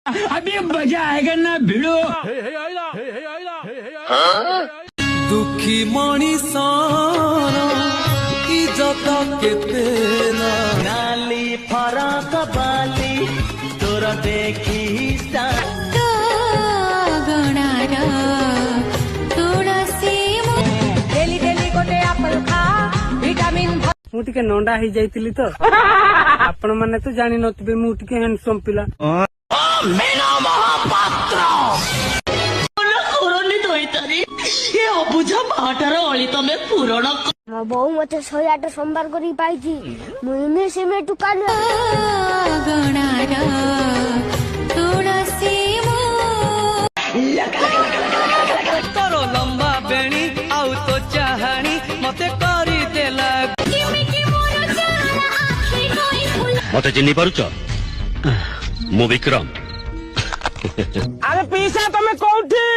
अभी मजा आएगा ना भिड़ो। दुखी मणिषर इज्जत केते नाली फरक बाली तोर देखी ମୁଁ ଟିକେ ନଣ୍ଡା ହେଇଯାଇଥିଲି ତ ଆପଣ ମାନେ ତ ଜାଣି ନଥିବେ ମୁଁ ଟିକେ ହ୍ୟାଣ୍ଡସମ୍ ପିଲା। ମୋ ବୋଉ ମତେ 108 ସମ୍ବାର କରି ପାଇଛି ମୁଁ ଇନେ ସେମେ ଟୁକାନ तोर लंबा बेणी आउ तो चाहानी मते करी देला मते चिन्ही पारुच मु विक्रम। अरे पीसा तमे कोठी?